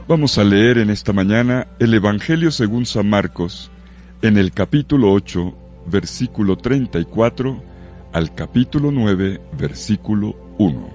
Vamos a leer en esta mañana el Evangelio según San Marcos, en el capítulo 8, versículo 34, al capítulo 9, versículo 1.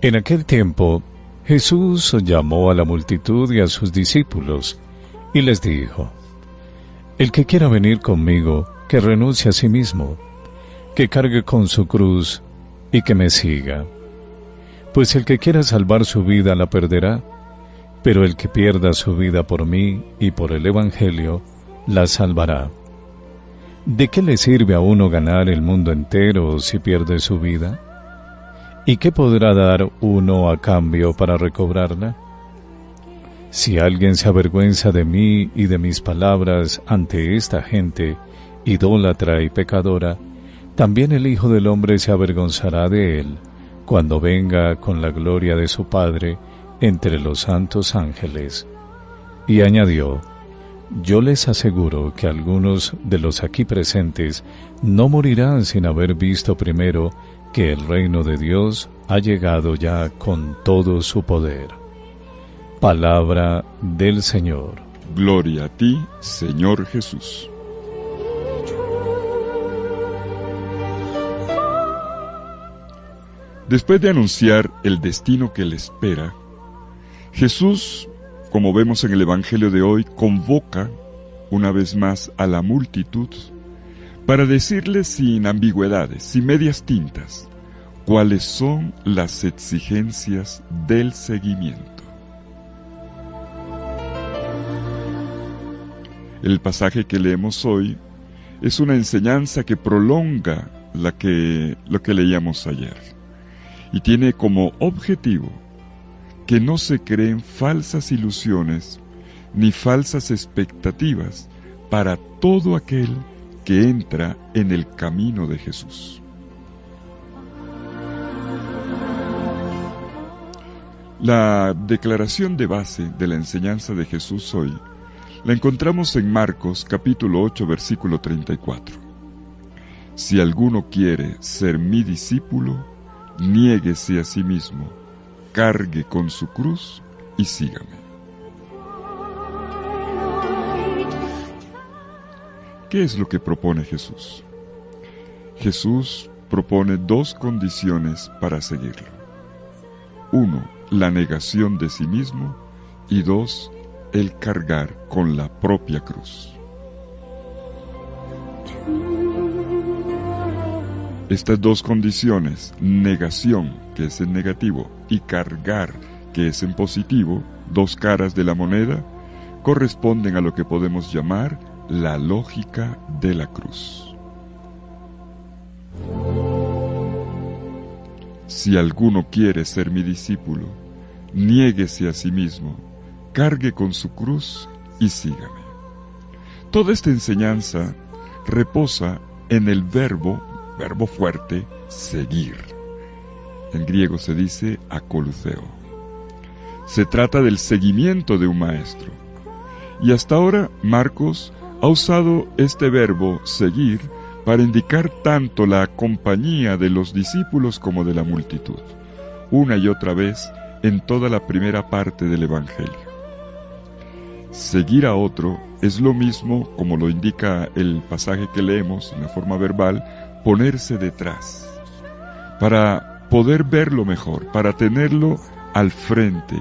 En aquel tiempo, Jesús llamó a la multitud y a sus discípulos, y les dijo: El que quiera venir conmigo, que renuncie a sí mismo, que cargue con su cruz y que me siga. Pues el que quiera salvar su vida la perderá, pero el que pierda su vida por mí y por el Evangelio, la salvará. ¿De qué le sirve a uno ganar el mundo entero si pierde su vida? ¿Y qué podrá dar uno a cambio para recobrarla? Si alguien se avergüenza de mí y de mis palabras ante esta gente idólatra y pecadora, también el Hijo del Hombre se avergonzará de él, cuando venga con la gloria de su Padre entre los santos ángeles. Y añadió: Yo les aseguro que algunos de los aquí presentes no morirán sin haber visto primero que el reino de Dios ha llegado ya con todo su poder. Palabra del Señor. Gloria a ti, Señor Jesús. Después de anunciar el destino que le espera, Jesús, como vemos en el Evangelio de hoy, convoca una vez más a la multitud para decirles sin ambigüedades, sin medias tintas, cuáles son las exigencias del seguimiento. El pasaje que leemos hoy es una enseñanza que prolonga lo que leíamos ayer, y tiene como objetivo que no se creen falsas ilusiones ni falsas expectativas para todo aquel que entra en el camino de Jesús. La declaración de base de la enseñanza de Jesús hoy la encontramos en Marcos capítulo 8, versículo 34. Si alguno quiere ser mi discípulo, niéguese a sí mismo, cargue con su cruz y sígame. ¿Qué es lo que propone Jesús? Jesús propone dos condiciones para seguirlo. 1, la negación de sí mismo, y 2, el cargar con la propia cruz. Estas dos condiciones, negación, que es en negativo, y cargar, que es en positivo, dos caras de la moneda, corresponden a lo que podemos llamar la lógica de la cruz. Si alguno quiere ser mi discípulo, niéguese a sí mismo, cargue con su cruz y sígame. Toda esta enseñanza reposa en el verbo fuerte, seguir. En griego se dice akoloutheo. Se trata del seguimiento de un maestro. Y hasta ahora Marcos ha usado este verbo seguir para indicar tanto la compañía de los discípulos como de la multitud, una y otra vez en toda la primera parte del Evangelio. Seguir a otro es lo mismo, como lo indica el pasaje que leemos en la forma verbal, ponerse detrás, para poder verlo mejor, para tenerlo al frente,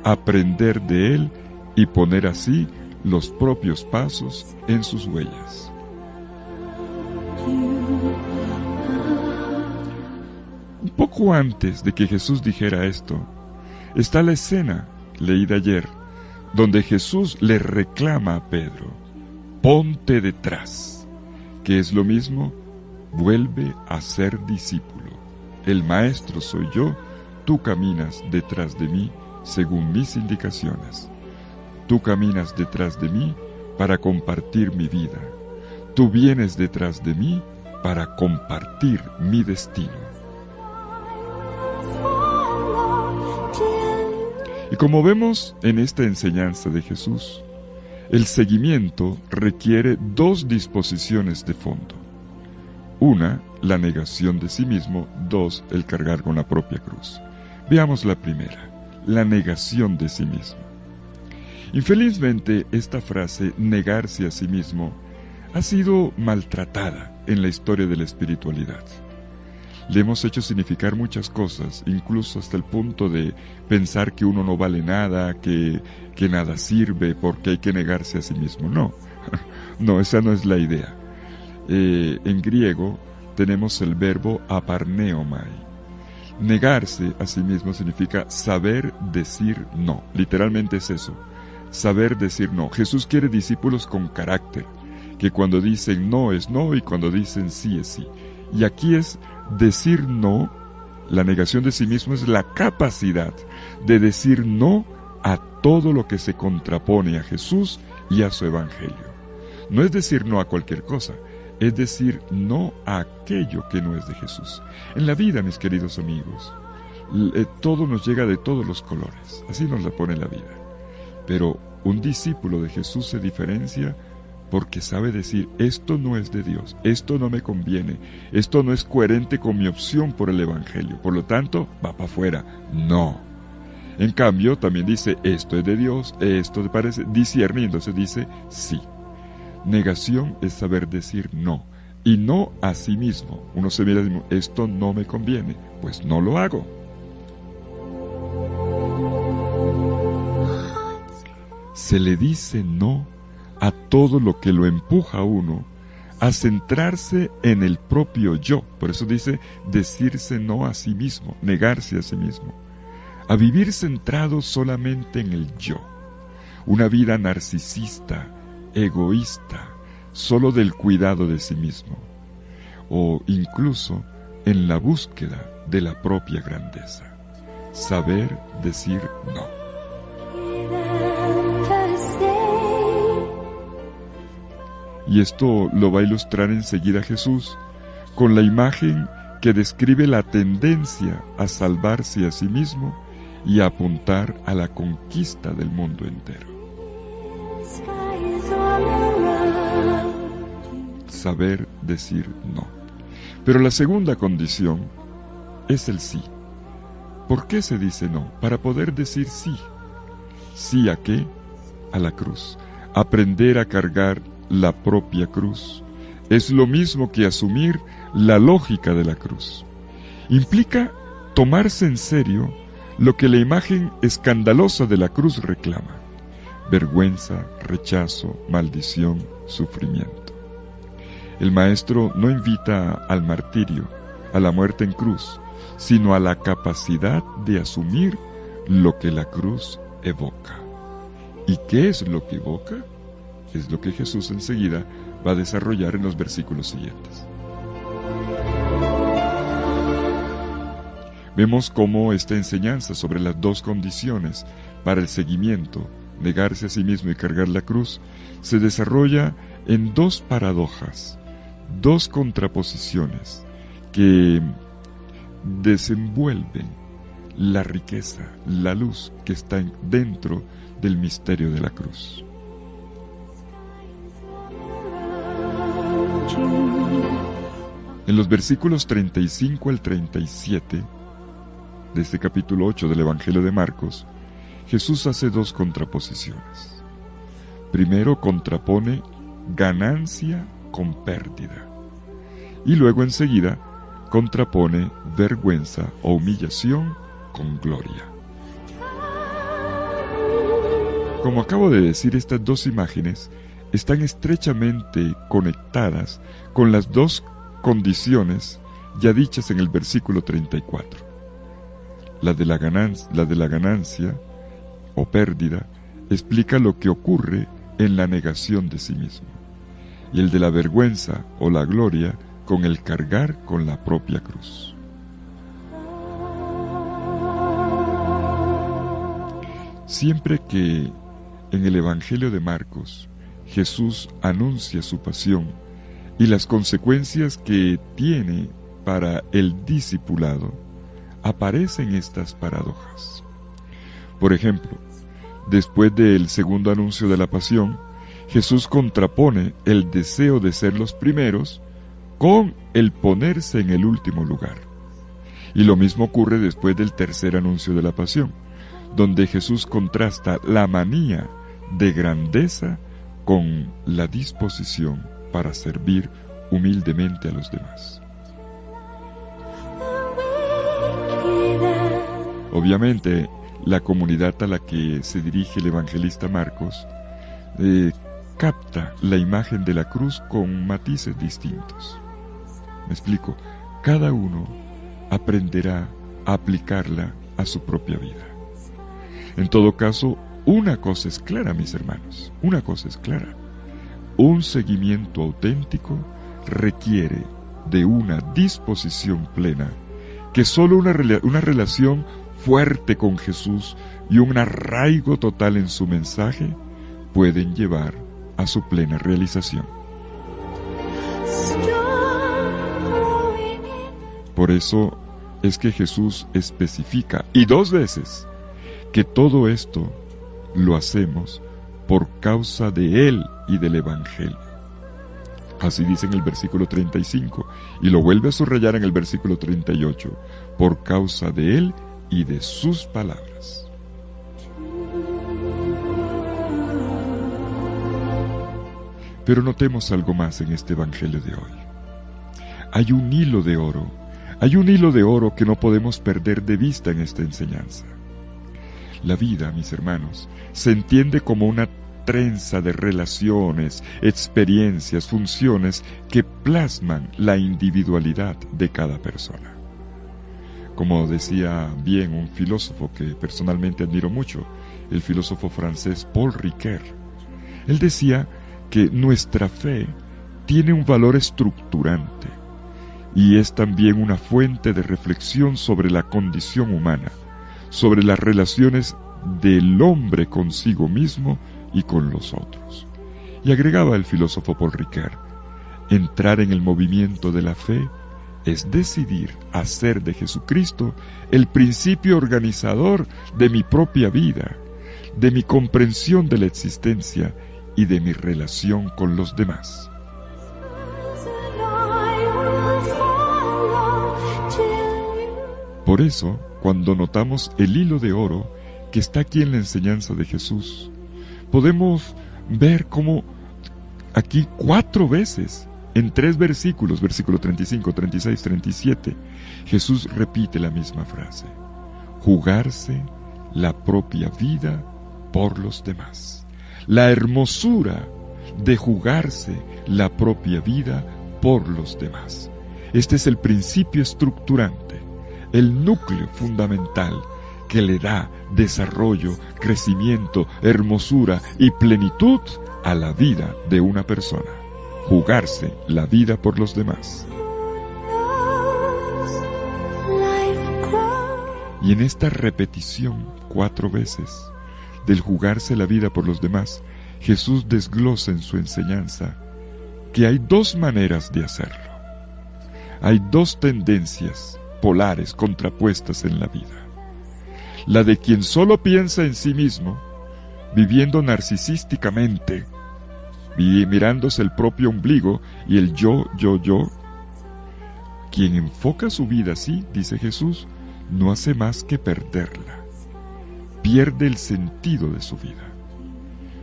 aprender de él y poner así los propios pasos en sus huellas. Un poco antes de que Jesús dijera esto, está la escena leída ayer, donde Jesús le reclama a Pedro: ponte detrás, que es lo mismo, vuelve a ser discípulo. El maestro soy yo, tú caminas detrás de mí según mis indicaciones. Tú caminas detrás de mí para compartir mi vida. Tú vienes detrás de mí para compartir mi destino. Y como vemos en esta enseñanza de Jesús, El seguimiento requiere dos disposiciones de fondo. Una, la negación de sí mismo. Dos, el cargar con la propia cruz. Veamos la primera, la negación de sí mismo. Infelizmente, esta frase, negarse a sí mismo, ha sido maltratada en la historia de la espiritualidad. Le hemos hecho significar muchas cosas, incluso hasta el punto de pensar que uno no vale nada, que nada sirve porque hay que negarse a sí mismo. No, no, esa no es la idea. En griego tenemos el verbo aparneomai. Negarse a sí mismo significa saber decir no. Literalmente es eso, saber decir no. Jesús quiere discípulos con carácter, que cuando dicen no es no y cuando dicen sí es sí. Y aquí es decir no. La negación de sí mismo es la capacidad de decir no a todo lo que se contrapone a Jesús y a su evangelio. No es decir no a cualquier cosa, es decir no a aquello que no es de Jesús. En la vida, mis queridos amigos, todo nos llega de todos los colores, así nos la pone la vida. Pero un discípulo de Jesús se diferencia porque sabe decir, esto no es de Dios, esto no me conviene, esto no es coherente con mi opción por el evangelio, por lo tanto, va para afuera. No. En cambio, también dice, esto es de Dios, esto te parece, discierne, y entonces dice, sí. Negación es saber decir no, y no a sí mismo. Uno se mira y dice, esto no me conviene, pues no lo hago. Se le dice no a todo lo que lo empuja a uno a centrarse en el propio yo. Por eso dice decirse no a sí mismo, negarse a sí mismo, a vivir centrado solamente en el yo. Una vida narcisista, egoísta, solo del cuidado de sí mismo, o incluso en la búsqueda de la propia grandeza. Saber decir no. Y esto lo va a ilustrar enseguida Jesús con la imagen que describe la tendencia a salvarse a sí mismo y a apuntar a la conquista del mundo entero. Saber decir no. Pero la segunda condición es el sí. ¿Por qué se dice no? Para poder decir sí. ¿Sí a qué? A la cruz. Aprender a cargar la propia cruz es lo mismo que asumir la lógica de la cruz. Implica tomarse en serio lo que la imagen escandalosa de la cruz reclama: vergüenza, rechazo, maldición, sufrimiento. El Maestro no invita al martirio, a la muerte en cruz, sino a la capacidad de asumir lo que la cruz evoca. ¿Y qué es lo que evoca? Es lo que Jesús enseguida va a desarrollar en los versículos siguientes. Vemos cómo esta enseñanza sobre las dos condiciones para el seguimiento, negarse a sí mismo y cargar la cruz, se desarrolla en dos paradojas, dos contraposiciones que desenvuelven la riqueza, la luz que está dentro del misterio de la cruz. En los versículos 35 al 37 de este capítulo 8 del Evangelio de Marcos, Jesús hace dos contraposiciones. Primero contrapone ganancia con pérdida, y luego enseguida contrapone vergüenza o humillación con gloria. Como acabo de decir, estas dos imágenes están estrechamente conectadas con las dos condiciones ya dichas en el versículo 34. La de la ganancia o pérdida explica lo que ocurre en la negación de sí mismo, y el de la vergüenza o la gloria con el cargar con la propia cruz. Siempre que en el Evangelio de Marcos Jesús anuncia su pasión y las consecuencias que tiene para el discipulado, aparecen estas paradojas. Por ejemplo, después del segundo anuncio de la pasión, Jesús contrapone el deseo de ser los primeros con el ponerse en el último lugar. Y lo mismo ocurre después del tercer anuncio de la pasión, donde Jesús contrasta la manía de grandeza con la disposición para servir humildemente a los demás. Obviamente, la comunidad a la que se dirige el evangelista Marcos capta la imagen de la cruz con matices distintos. Me explico, cada uno aprenderá a aplicarla a su propia vida. En todo caso, una cosa es clara, mis hermanos, una cosa es clara. Un seguimiento auténtico requiere de una disposición plena que solo una relación fuerte con Jesús y un arraigo total en su mensaje pueden llevar a su plena realización. Por eso es que Jesús especifica, y 2 veces, que todo esto lo hacemos por causa de Él y del Evangelio. Así dice en el versículo 35, y lo vuelve a subrayar en el versículo 38, por causa de Él y de sus palabras. Pero notemos algo más en este Evangelio de hoy. Hay un hilo de oro que no podemos perder de vista en esta enseñanza. La vida, mis hermanos, se entiende como una trenza de relaciones, experiencias, funciones que plasman la individualidad de cada persona. Como decía bien un filósofo que personalmente admiro mucho, el filósofo francés Paul Ricoeur, él decía que nuestra fe tiene un valor estructurante y es también una fuente de reflexión sobre la condición humana, sobre las relaciones del hombre consigo mismo y con los otros. Y agregaba el filósofo Paul Ricoeur, entrar en el movimiento de la fe es decidir hacer de Jesucristo el principio organizador de mi propia vida, de mi comprensión de la existencia y de mi relación con los demás. Por eso, cuando notamos el hilo de oro que está aquí en la enseñanza de Jesús, podemos ver cómo aquí 4 veces, en 3 versículos, versículo 35, 36, 37, Jesús repite la misma frase: jugarse la propia vida por los demás. La hermosura de jugarse la propia vida por los demás. Este es el principio estructurante, el núcleo fundamental que le da desarrollo, crecimiento, hermosura y plenitud a la vida de una persona. Jugarse la vida por los demás. Y en esta repetición 4 veces del jugarse la vida por los demás, Jesús desglosa en su enseñanza que hay 2 maneras de hacerlo. Hay 2 tendencias polares contrapuestas en la vida. La de quien solo piensa en sí mismo, viviendo narcisísticamente, mirándose el propio ombligo y el yo. Quien enfoca su vida así, dice Jesús, no hace más que perderla. Pierde el sentido de su vida.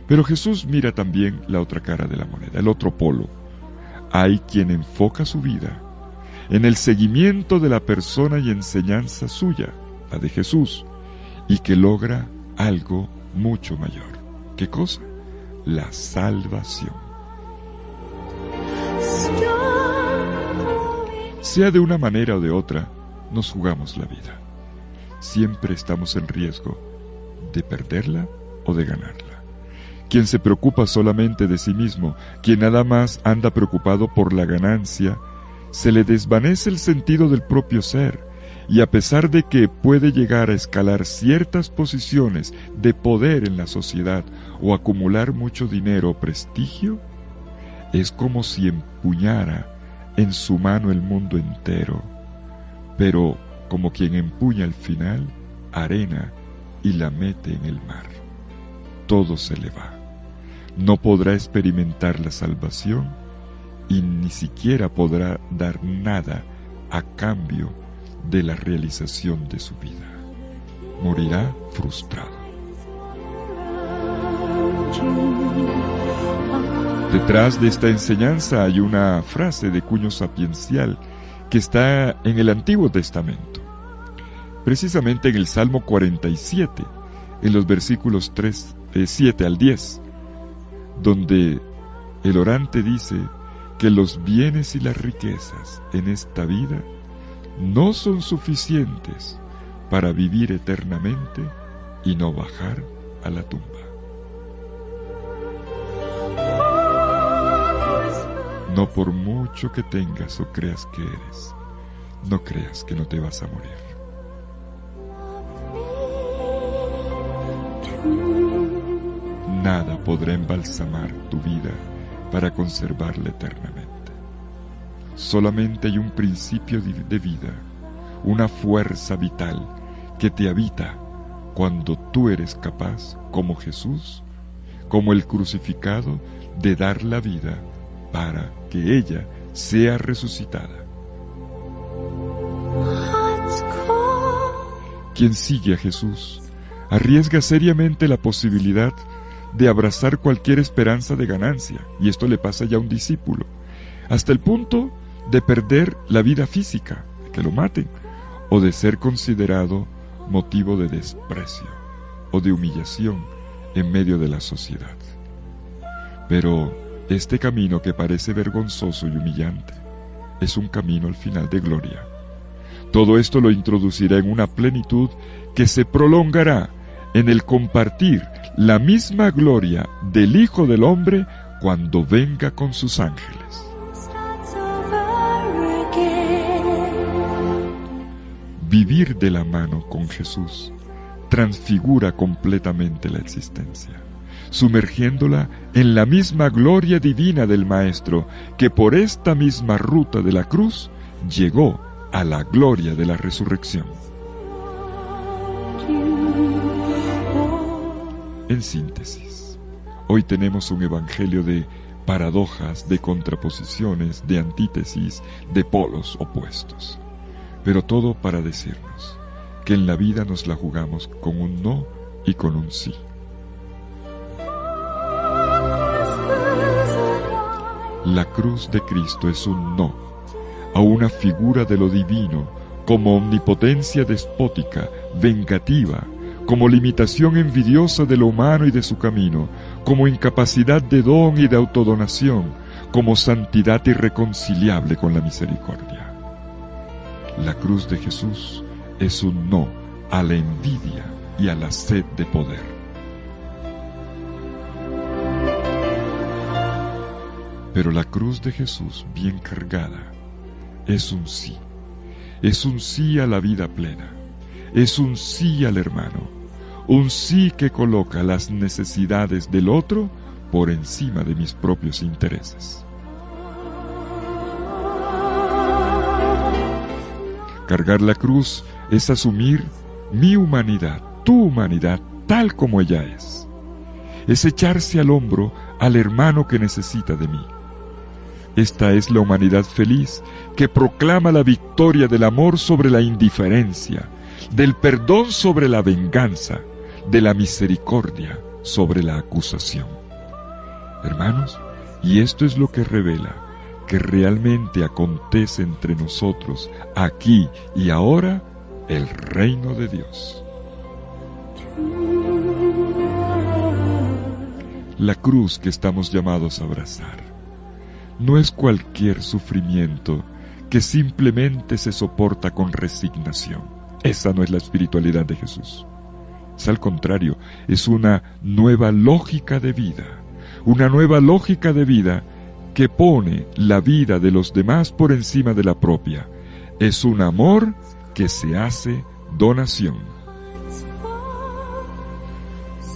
Pero Jesús mira también la otra cara de la moneda, el otro polo. Hay quien enfoca su vida en el seguimiento de la persona y enseñanza suya, la de Jesús, y que logra algo mucho mayor. ¿Qué cosa? La salvación. Sea de una manera o de otra, nos jugamos la vida. Siempre estamos en riesgo de perderla o de ganarla. Quien se preocupa solamente de sí mismo, quien nada más anda preocupado por la ganancia, se le desvanece el sentido del propio ser, y a pesar de que puede llegar a escalar ciertas posiciones de poder en la sociedad o acumular mucho dinero o prestigio, es como si empuñara en su mano el mundo entero, pero como quien empuña al final arena y la mete en el mar. Todo se le va. no podrá experimentar la salvación y ni siquiera podrá dar nada a cambio de la realización de su vida. Morirá frustrado. Detrás de esta enseñanza hay una frase de cuño sapiencial que está en el Antiguo Testamento, precisamente en el Salmo 47, en los versículos 7 al 10, donde el orante dice que los bienes y las riquezas en esta vida no son suficientes para vivir eternamente y no bajar a la tumba. No por mucho que tengas o creas que eres, no creas que no te vas a morir. Nada podrá embalsamar tu vida para conservarla eternamente. Solamente hay un principio de vida, una fuerza vital que te habita cuando tú eres capaz, como Jesús, como el crucificado, de dar la vida para que ella sea resucitada. Quien sigue a Jesús arriesga seriamente la posibilidad de abrazar cualquier esperanza de ganancia, y esto le pasa ya a un discípulo, hasta el punto de perder la vida física, de que lo maten, o de ser considerado motivo de desprecio o de humillación en medio de la sociedad. Pero este camino que parece vergonzoso y humillante es un camino al final de gloria. Todo esto lo introducirá en una plenitud que se prolongará en el compartir la misma gloria del Hijo del Hombre cuando venga con sus ángeles. Vivir de la mano con Jesús transfigura completamente la existencia, sumergiéndola en la misma gloria divina del Maestro, que por esta misma ruta de la cruz llegó a la gloria de la resurrección. En síntesis, hoy tenemos un evangelio de paradojas, de contraposiciones, de antítesis, de polos opuestos, pero todo para decirnos que en la vida nos la jugamos con un no y con un sí. La cruz de Cristo es un no a una figura de lo divino como omnipotencia despótica, vengativa, como limitación envidiosa de lo humano y de su camino, como incapacidad de don y de autodonación, como santidad irreconciliable con la misericordia. La cruz de Jesús es un no a la envidia y a la sed de poder. Pero la cruz de Jesús, bien cargada, es un sí a la vida plena, es un sí al hermano, un sí que coloca las necesidades del otro por encima de mis propios intereses. Cargar la cruz es asumir mi humanidad, tu humanidad, tal como ella es. Es echarse al hombro al hermano que necesita de mí. Esta es la humanidad feliz que proclama la victoria del amor sobre la indiferencia, del perdón sobre la venganza, de la misericordia sobre la acusación. Hermanos, y esto es lo que revela que realmente acontece entre nosotros, aquí y ahora, el reino de Dios. La cruz que estamos llamados a abrazar no es cualquier sufrimiento que simplemente se soporta con resignación. Esa no es la espiritualidad de Jesús. Es al contrario, es una nueva lógica de vida, una nueva lógica de vida que pone la vida de los demás por encima de la propia. Es un amor que se hace donación.